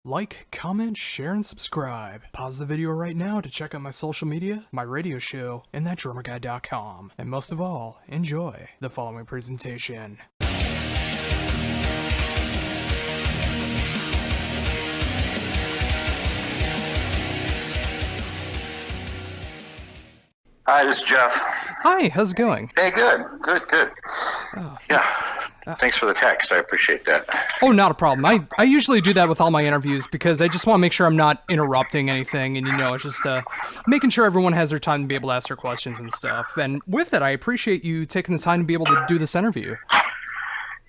Like, comment, share, and subscribe. Pause the video right now to check out my social media, my radio show, and thatdrummerguy.com. And most of all, enjoy the following presentation. Hi, this is Geoff. Hi, how's it going? Hey, good. Yeah, thanks for the text. I appreciate that. Oh, not a problem. I usually do that with all my interviews because I just want to make sure I'm not interrupting anything, and it's just making sure everyone has their time to be able to ask their questions and stuff. And with it, I appreciate you taking the time to be able to do this interview.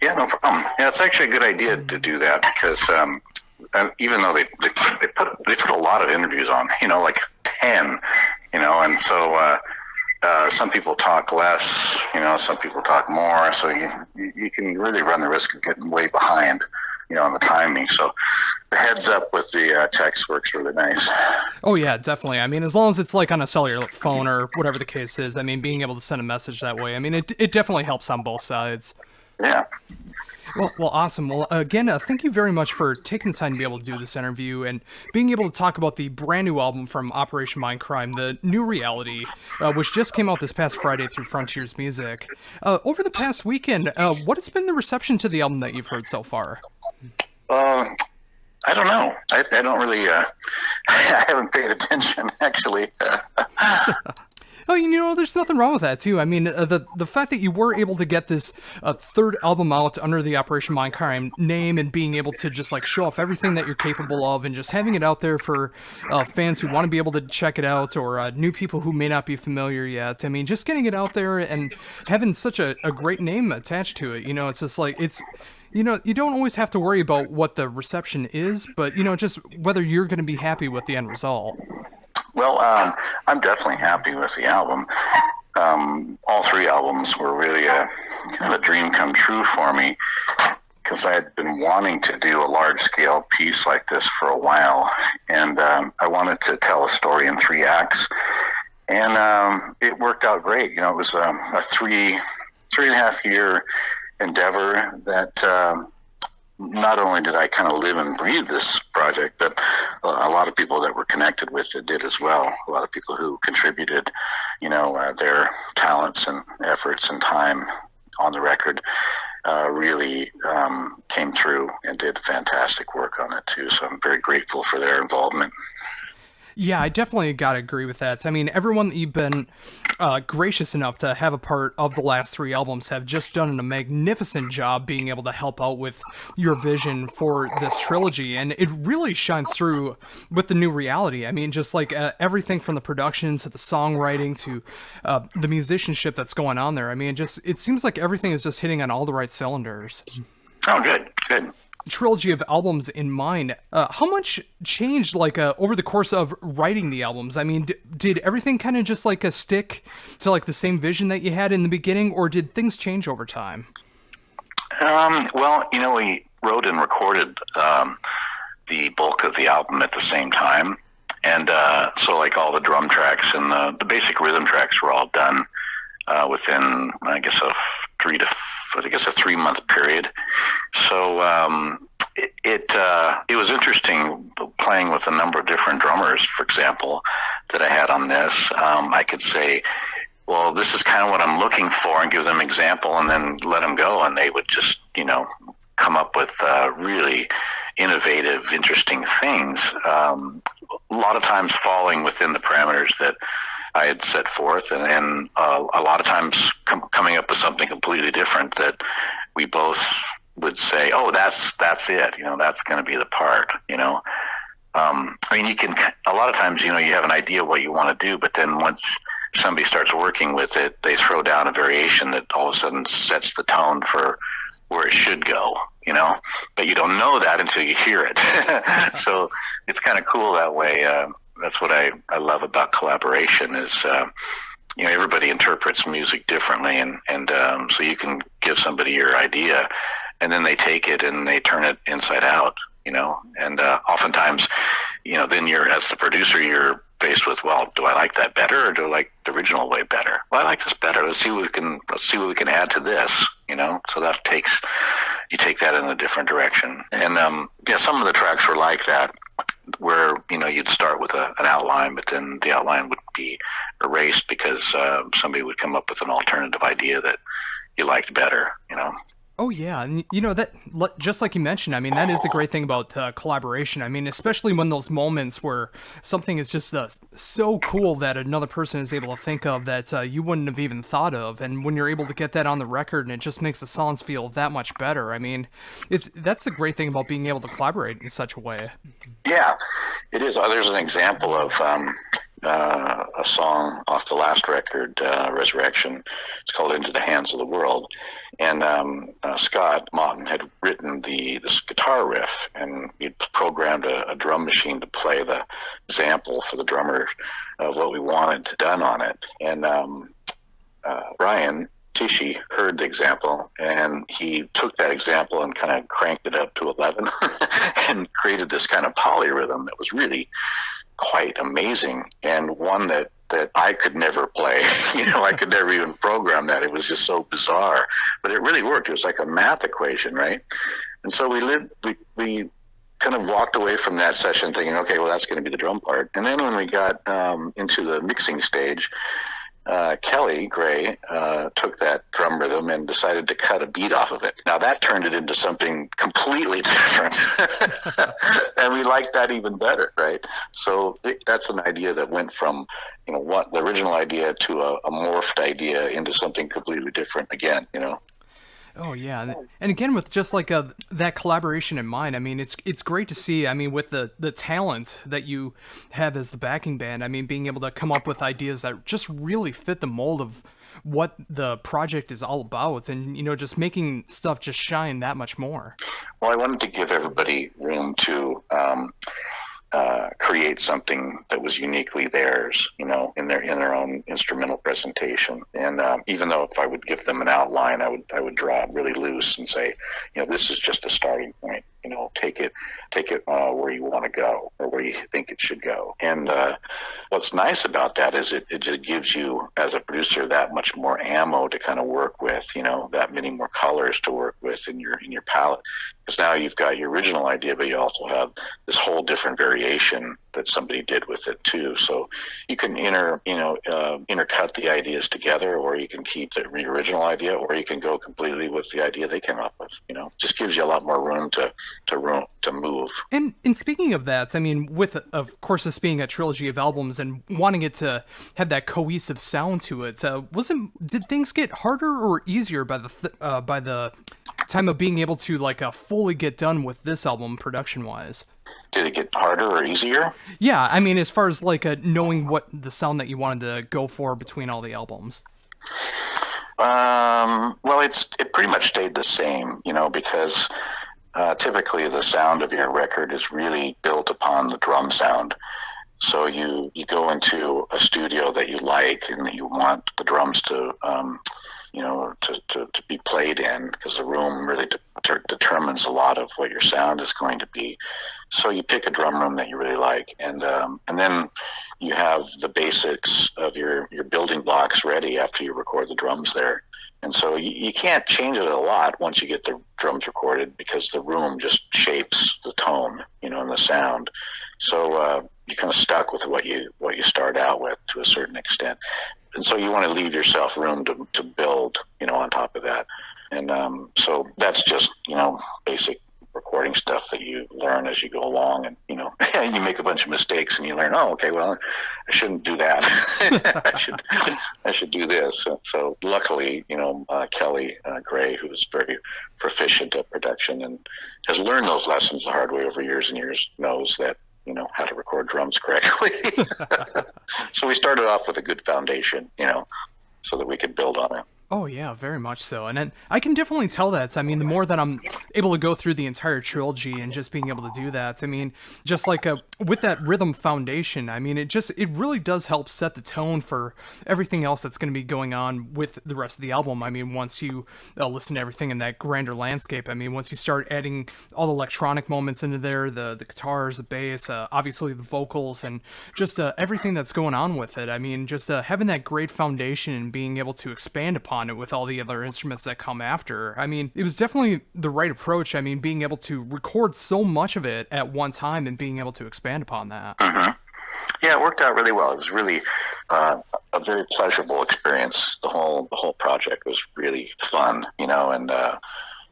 Yeah, no problem. Yeah, it's actually a good idea to do that because even though they put a lot of interviews on, like 10, and so some people talk less, some people talk more, so you can really run the risk of getting way behind, on the timing. So the heads up with the text works really nice. Oh yeah, definitely. I mean, as long as it's like on a cellular phone or whatever the case is, I mean, being able to send a message that way, I mean, it definitely helps on both sides. Yeah. Well, awesome. Well, again, thank you very much for taking the time to be able to do this interview and being able to talk about the brand new album from Operation Mindcrime, The New Reality, which just came out this past Friday through Frontiers Music. Over the past weekend, what has been the reception to the album that you've heard so far? I don't know. I don't really, I haven't paid attention, actually. Oh, there's nothing wrong with that, too. I mean, the fact that you were able to get this third album out under the Operation Mindcrime name and being able to just, show off everything that you're capable of and just having it out there for fans who want to be able to check it out or new people who may not be familiar yet. I mean, just getting it out there and having such a great name attached to it, it's just you don't always have to worry about what the reception is, but, just whether you're going to be happy with the end result. Well, I'm definitely happy with the album. All three albums were really kind of a dream come true for me because I had been wanting to do a large-scale piece like this for a while, and I wanted to tell a story in 3 acts, and it worked out great. It was a 3.5 year endeavor that not only did I kind of live and breathe this project, but a lot of people that were connected with it did as well. A lot of people who contributed, their talents and efforts and time on the record really came through and did fantastic work on it too. So I'm very grateful for their involvement. Yeah, I definitely got to agree with that. I mean, everyone that you've been gracious enough to have a part of the last 3 albums have just done a magnificent job being able to help out with your vision for this trilogy, and it really shines through with The New Reality. I mean, just everything from the production to the songwriting to the musicianship that's going on there. I mean, it seems like everything is just hitting on all the right cylinders. Oh, good. Trilogy of albums in mind. How much changed over the course of writing the albums? I mean, did everything kind of just stick to the same vision that you had in the beginning, or did things change over time? Well, we wrote and recorded the bulk of the album at the same time, and so all the drum tracks and the basic rhythm tracks were all done within, I guess, a 3-month period. So it was interesting playing with a number of different drummers, for example, that I had on this. I could say, well, this is kind of what I'm looking for, and give them an example and then let them go. And they would just, come up with really innovative, interesting things. A lot of times falling within the parameters that I had set forth, and a lot of times coming up with something completely different that we both would say, oh, that's it, that's going to be the part, I mean, you can, a lot of times, you have an idea what you want to do, but then once somebody starts working with it, they throw down a variation that all of a sudden sets the tone for where it should go, but you don't know that until you hear it. So it's kind of cool that way. That's what I love about collaboration is, everybody interprets music differently, and so you can give somebody your idea, and then they take it and they turn it inside out, and oftentimes, then as the producer, you're faced with, well, do I like that better or do I like the original way better? Well, I like this better. Let's see what we can add to this, So that takes, you take that in a different direction. And yeah, some of the tracks were like that, where you'd start with an outline, but then the outline would be erased because somebody would come up with an alternative idea that you liked better. Oh yeah, and that, just like you mentioned, I mean, that is the great thing about collaboration. I mean, especially when those moments where something is just so cool that another person is able to think of that you wouldn't have even thought of, and when you're able to get that on the record, and it just makes the songs feel that much better. I mean, that's the great thing about being able to collaborate in such a way. Yeah, it is. There's an example of a song off the last record, Resurrection. It's called "Into the Hands of the World," and Scott Mawton had written this guitar riff, and he'd programmed a drum machine to play the example for the drummer of what we wanted done on it. And Brian Tichy heard the example, and he took that example and kind of cranked it up to 11 and created this kind of polyrhythm that was really quite amazing, and one that I could never play. I could never even program that. It was just so bizarre, but it really worked. It was like a math equation, right? And so we kind of walked away from that session thinking, okay, well, that's going to be the drum part. And then when we got into the mixing stage, Kelly Gray took that drum rhythm and decided to cut a beat off of it. Now that turned it into something completely different, and we liked that even better, right? So that's an idea that went from what the original idea to a morphed idea into something completely different again. Oh yeah, and again with just like that collaboration in mind, I mean it's great to see. I mean with the talent that you have as the backing band, I mean being able to come up with ideas that just really fit the mold of what the project is all about, and just making stuff just shine that much more. Well, I wanted to give everybody room to create something that was uniquely theirs, in their own instrumental presentation. And even though if I would give them an outline, I would draw it really loose and say, this is just a starting point. Take it where you want to go or where you think it should go. And what's nice about that is it just gives you, as a producer, that much more ammo to kind of work with. That many more colors to work with in your palette. Because now you've got your original idea, but you also have this whole different variation that somebody did with it too. So you can intercut the ideas together, or you can keep the original idea, or you can go completely with the idea they came up with. Just gives you a lot more room to move. And speaking of that, I mean, with of course this being a trilogy of albums and wanting it to have that cohesive sound to it, did things get harder or easier by the time of being able to fully get done with this album production wise? Did it get harder or easier? Yeah, I mean, as far as knowing what the sound that you wanted to go for between all the albums. Well, it pretty much stayed the same, because typically the sound of your record is really built upon the drum sound. So you go into a studio that you like and that you want the drums to be played in, because the room really determines a lot of what your sound is going to be. So you pick a drum room that you really like, and then you have the basics of your building blocks ready after you record the drums there. And so you can't change it a lot once you get the drums recorded, because the room just shapes the tone, and the sound. So you're kind of stuck with what you start out with to a certain extent. And so you want to leave yourself room to build, on top of that. And so that's just, basic recording stuff that you learn as you go along. And, you make a bunch of mistakes and you learn, oh, okay, well, I shouldn't do that. I should do this. So luckily, Kelly Gray, who's very proficient at production and has learned those lessons the hard way over years and years, knows that, how to record drums correctly. So we started off with a good foundation, so that we could build on it. Oh yeah, very much so. And then I can definitely tell that. I mean, the more that I'm able to go through the entire trilogy and just being able to do that, I mean, just with that rhythm foundation, I mean, it really does help set the tone for everything else that's going to be going on with the rest of the album. I mean, once you listen to everything in that grander landscape, I mean, once you start adding all the electronic moments into there, the guitars, the bass, obviously the vocals, and just everything that's going on with it. I mean, just having that great foundation and being able to expand upon upon it with all the other instruments that come after. I mean, it was definitely the right approach. I mean, being able to record so much of it at one time and being able to expand upon that. Mm-hmm. Yeah, it worked out really well. It was really a very pleasurable experience. The whole project was really fun, and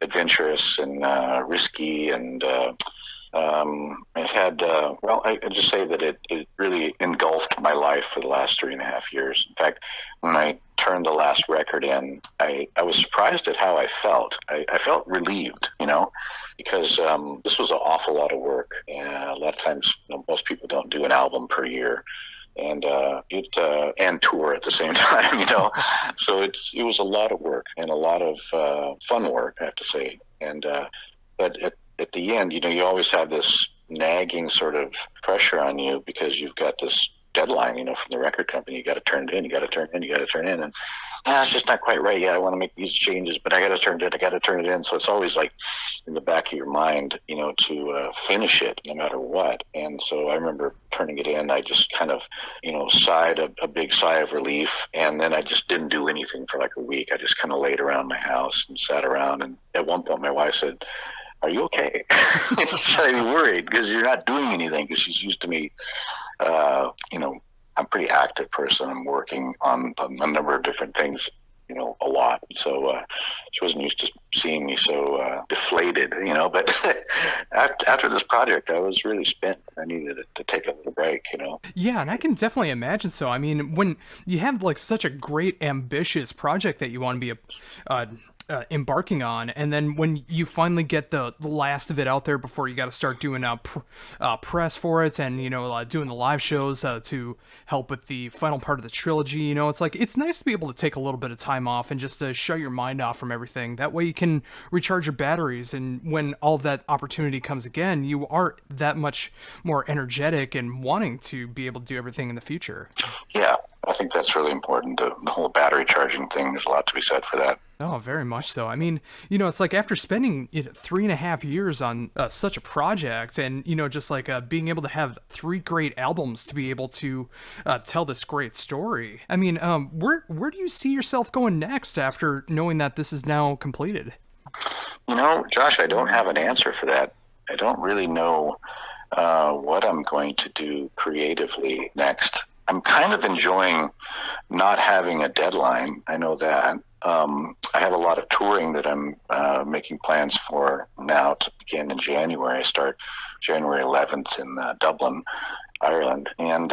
adventurous and risky, and it had I just say that it really engulfed my life for the last 3.5 years. In fact, when I turned the last record in, I was surprised at how I felt. I felt relieved, because this was an awful lot of work, and a lot of times most people don't do an album per year, and and tour at the same time, So it was a lot of work and a lot of fun work, I have to say. And but at the end, you always have this nagging sort of pressure on you because you've got this deadline, from the record company. You got to turn it in, you got to turn in, and it's just not quite right yet. I want to make these changes, but I got to turn it in. So it's always like in the back of your mind, to finish it no matter what. And so I remember turning it in. I just kind of, sighed a big sigh of relief, and then I just didn't do anything for like a week. I just kind of laid around my house and sat around. And at one point, my wife said, "Are you okay?" I'd be worried because you're not doing anything, because she's used to me. I'm a pretty active person. I'm working on a number of different things, a lot. So she wasn't used to seeing me so deflated, But after this project, I was really spent. I needed to take a little break, Yeah, and I can definitely imagine so. I mean, when you have like such a great, ambitious project that you want to be embarking on, and then when you finally get the last of it out there before you got to start doing press for it, and doing the live shows to help with the final part of the trilogy, it's like it's nice to be able to take a little bit of time off and just shut your mind off from everything. That way you can recharge your batteries, and when all of that opportunity comes again, you are that much more energetic and wanting to be able to do everything in the future. Yeah, I think that's really important. The whole battery charging thing, there's a lot to be said for that. Oh, very much so. I mean, it's like after spending 3.5 years on such a project, and just like being able to have 3 great albums to be able to tell this great story. I mean, where do you see yourself going next after knowing that this is now completed? Josh, I don't have an answer for that. I don't really know what I'm going to do creatively next. I'm kind of enjoying not having a deadline. I know that. I have a lot of touring that I'm making plans for now to begin in January. I start January 11th in Dublin, Ireland. And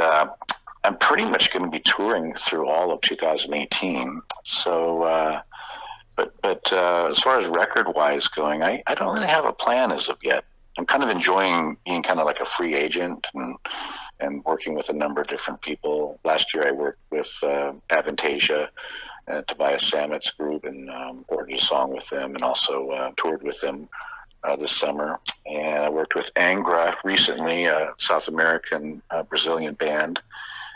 I'm pretty much going to be touring through all of 2018. So, but as far as record-wise going, I don't really have a plan as of yet. I'm kind of enjoying being kind of like a free agent and working with a number of different people. Last year I worked with Avantasia, Tobias Sammet's group, and recorded a song with them, and also toured with them this summer. And I worked with Angra recently, a South American Brazilian band,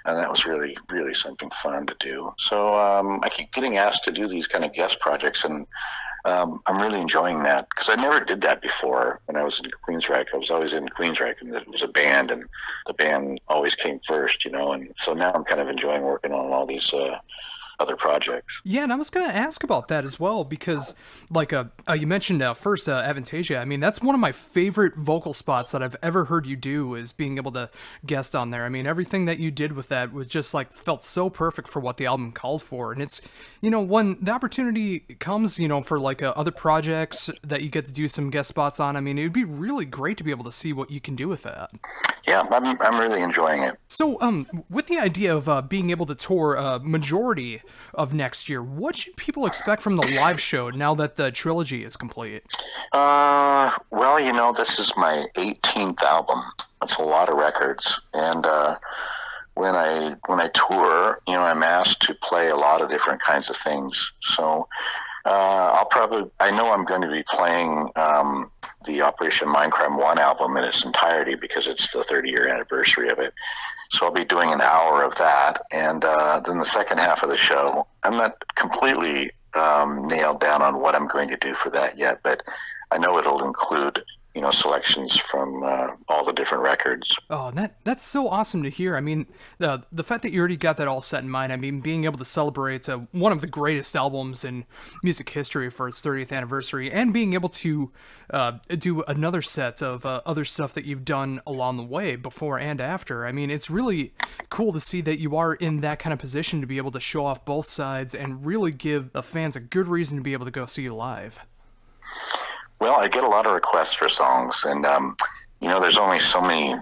and that was really, really something fun to do. So I keep getting asked to do these kind of guest projects, and I'm really enjoying that, because I never did that before. When I was in Queensryche, I was always in Queensryche, and it was a band, and the band always came first, and so now I'm kind of enjoying working on all these other projects. Yeah, and I was going to ask about that as well, because like you mentioned first Avantasia. I mean, that's one of my favorite vocal spots that I've ever heard you do, is being able to guest on there. I mean, everything that you did with that was just like felt so perfect for what the album called for. And it's, when the opportunity comes, for like other projects that you get to do some guest spots on, I mean, it would be really great to be able to see what you can do with that. Yeah, I'm really enjoying it. So, with the idea of being able to tour a majority of next year, what should people expect from the live show now that the trilogy is complete? Well, this is my 18th album. That's a lot of records, and when I tour, I'm asked to play a lot of different kinds of things. So I know I'm going to be playing the Operation Mindcrime 1 album in its entirety, because it's the 30-year anniversary of it. So I'll be doing an hour of that, and then the second half of the show, I'm not completely nailed down on what I'm going to do for that yet, but I know it'll include selections from all the different records. Oh, that's so awesome to hear. I mean, the fact that you already got that all set in mind. I mean, being able to celebrate one of the greatest albums in music history for its 30th anniversary, and being able to do another set of other stuff that you've done along the way, before and after. I mean, it's really cool to see that you are in that kind of position to be able to show off both sides and really give the fans a good reason to be able to go see you live. Well, I get a lot of requests for songs, and there's only so many.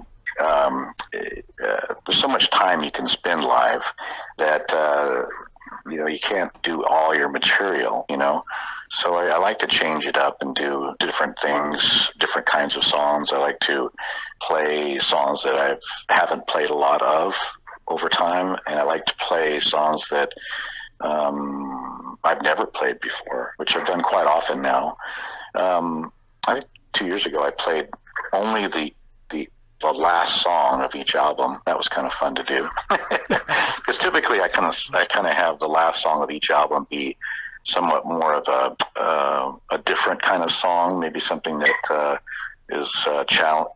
There's so much time you can spend live that you can't do all your material. So I like to change it up and do different things, different kinds of songs. I like to play songs that I haven't played a lot of over time, and I like to play songs that I've never played before, which I've done quite often now. I think 2 years ago I played only the last song of each album. That was kind of fun to do, because typically I kind of have the last song of each album be somewhat more of a different kind of song, maybe something that is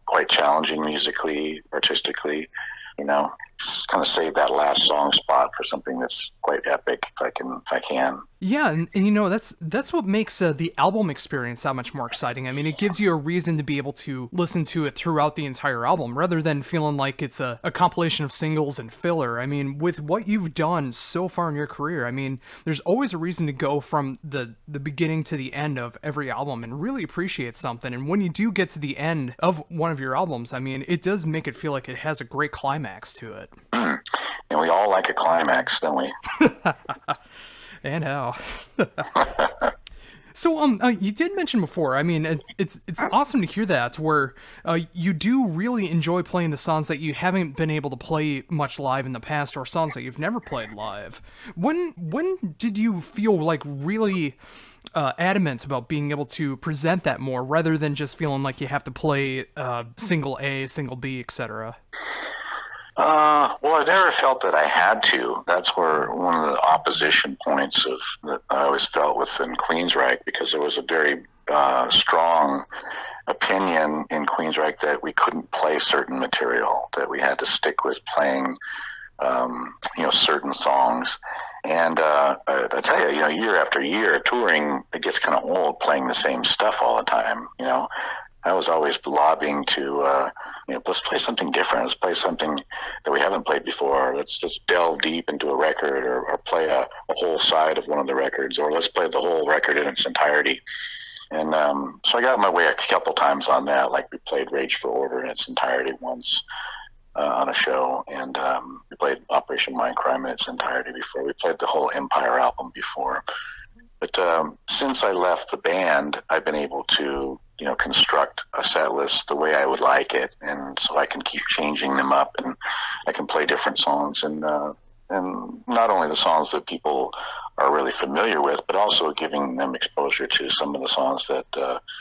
quite challenging musically, artistically. Kind of save that last song spot for something that's quite epic if I can. Yeah, and that's what makes the album experience that much more exciting. I mean, it gives you a reason to be able to listen to it throughout the entire album, rather than feeling like it's a compilation of singles and filler. I mean, with what you've done so far in your career, I mean, there's always a reason to go from the beginning to the end of every album and really appreciate something. And when you do get to the end of one of your albums, I mean, it does make it feel like it has a great climax to it. And we all like a climax, don't we? And how. So, you did mention before, I mean, it's awesome to hear that, where you do really enjoy playing the songs that you haven't been able to play much live in the past, or songs that you've never played live. When did you feel like really adamant about being able to present that more, rather than just feeling like you have to play single A, single B, etc.? Well, I never felt that I had to. That's where one of the opposition points that I always felt within Queensryche, because there was a very strong opinion in Queensryche that we couldn't play certain material, that we had to stick with playing, certain songs. And I tell you, year after year, touring, it gets kind of old playing the same stuff all the time, I was always lobbying to, let's play something different. Let's play something that we haven't played before. Let's just delve deep into a record, or play a whole side of one of the records, or let's play the whole record in its entirety. And so I got my way a couple times on that. Like, we played Rage for Order in its entirety once on a show, and we played Operation Mindcrime in its entirety before. We played the whole Empire album before. But since I left the band, I've been able to construct a set list the way I would like it, and so I can keep changing them up, and I can play different songs, and not only the songs that people are really familiar with, but also giving them exposure to some of the songs that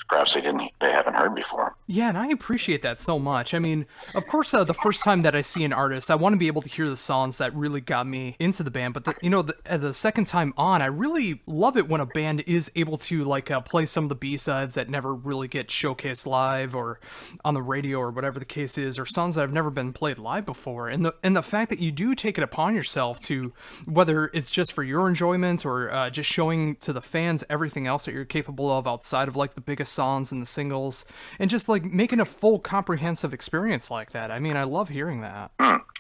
perhaps they haven't heard before. Yeah, and I appreciate that so much. I mean, of course, the first time that I see an artist, I want to be able to hear the songs that really got me into the band. But the second time on, I really love it when a band is able to play some of the B-sides that never really get showcased live or on the radio or whatever the case is, or songs that have never been played live before. And the fact that you do take it upon yourself to, whether it's just for your enjoyment or just showing to the fans everything else that you're capable of outside of the biggest songs and the singles, and just making a full comprehensive experience like that. I mean, I love hearing that.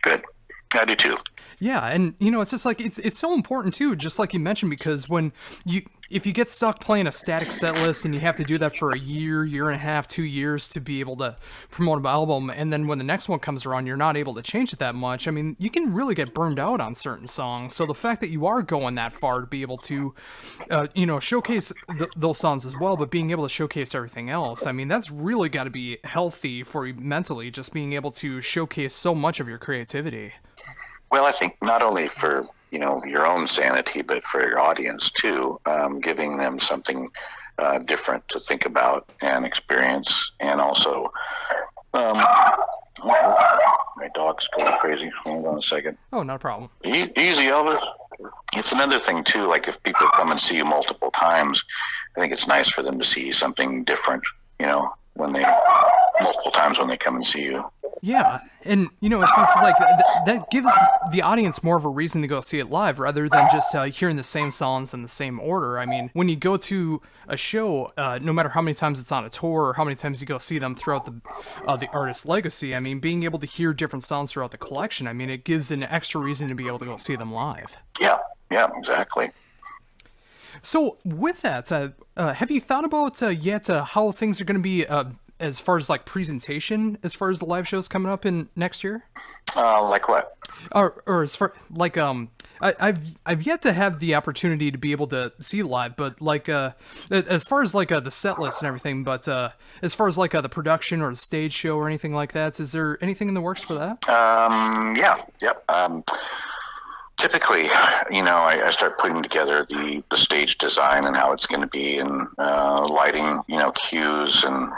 Good. I do too. Yeah, and it's just it's so important too, just like you mentioned, because if you get stuck playing a static set list and you have to do that for a year and a half, 2 years to be able to promote an album, and then when the next one comes around, you're not able to change it that much. I mean, you can really get burned out on certain songs. So the fact that you are going that far to be able to, showcase those songs as well, but being able to showcase everything else, I mean, that's really got to be healthy for you mentally, just being able to showcase so much of your creativity. Well, I think not only for your own sanity, but for your audience too, giving them something different to think about and experience, and also, my dog's going crazy. Hold on a second. Oh, not a problem. Easy, Elvis. It's another thing too. If people come and see you multiple times, I think it's nice for them to see something different. when they multiple times when they come and see you. Yeah, and it's just like that gives the audience more of a reason to go see it live rather than just hearing the same songs in the same order. I mean, when you go to a show, no matter how many times it's on a tour or how many times you go see them throughout the artist's legacy, I mean, being able to hear different songs throughout the collection, I mean, it gives an extra reason to be able to go see them live. Yeah, exactly. So with that, have you thought about yet how things are going to be as far as like presentation, as far as the live shows coming up in next year? Like what? Or as far like I've yet to have the opportunity to be able to see live, but like as far as like the set list and everything, but as far as like the production or the stage show or anything like that, is there anything in the works for that? Yep. Typically, I start putting together the stage design and how it's going to be, and lighting, cues and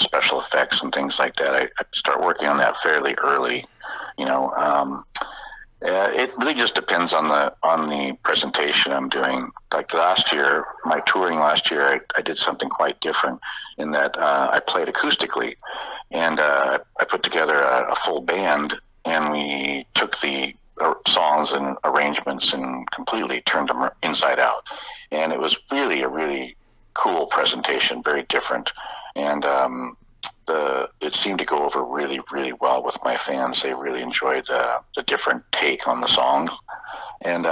special effects and things like that. I start working on that fairly early. It really just depends on the presentation I'm doing. Like last year, my touring last year, I did something quite different in that I played acoustically, and I put together a full band, and we took the songs and arrangements and completely turned them inside out, and it was really a really cool presentation, very different, and it seemed to go over really, really well with my fans. They really enjoyed the different take on the song, and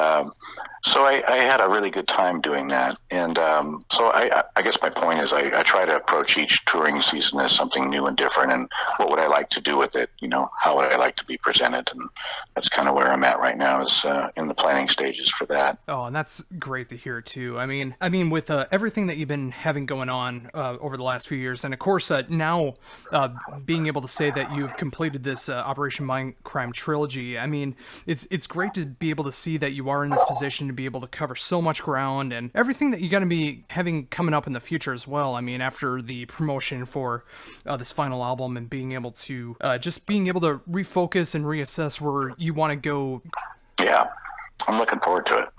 so I had a really good time doing that. And so I guess my point is I try to approach each touring season as something new and different, and what would I like to do with it? How would I like to be presented? And that's kind of where I'm at right now, is in the planning stages for that. Oh, and that's great to hear too. I mean, with everything that you've been having going on over the last few years, and of course now being able to say that you've completed this Operation Mindcrime trilogy, I mean, it's great to be able to see that you are in this position to be able to cover so much ground and everything that you're going to be having coming up in the future as well. I mean, after the promotion for this final album and being able to just being able to refocus and reassess where you want to go. Yeah, I'm looking forward to it.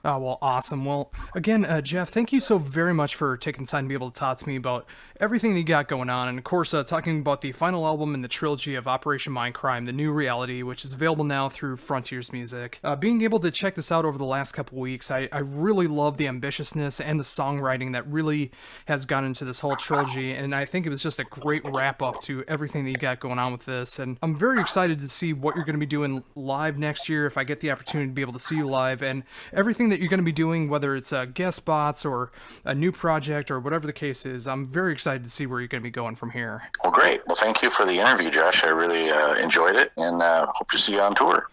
Oh, well, awesome. Well, again, Geoff, thank you so very much for taking time to be able to talk to me about everything that you got going on. And, of course, talking about the final album in the trilogy of Operation Mindcrime, The New Reality, which is available now through Frontiers Music. Being able to check this out over the last couple weeks, I really love the ambitiousness and the songwriting that really has gone into this whole trilogy. And I think it was just a great wrap-up to everything that you got going on with this. And I'm very excited to see what you're going to be doing live next year, if I get the opportunity to be able to see you live, and everything that you're going to be doing, whether it's guest spots or a new project or whatever the case is. I'm very excited to see where you're going to be going from here. Well, great. Well, thank you for the interview, Josh. I really enjoyed it, and hope to see you on tour.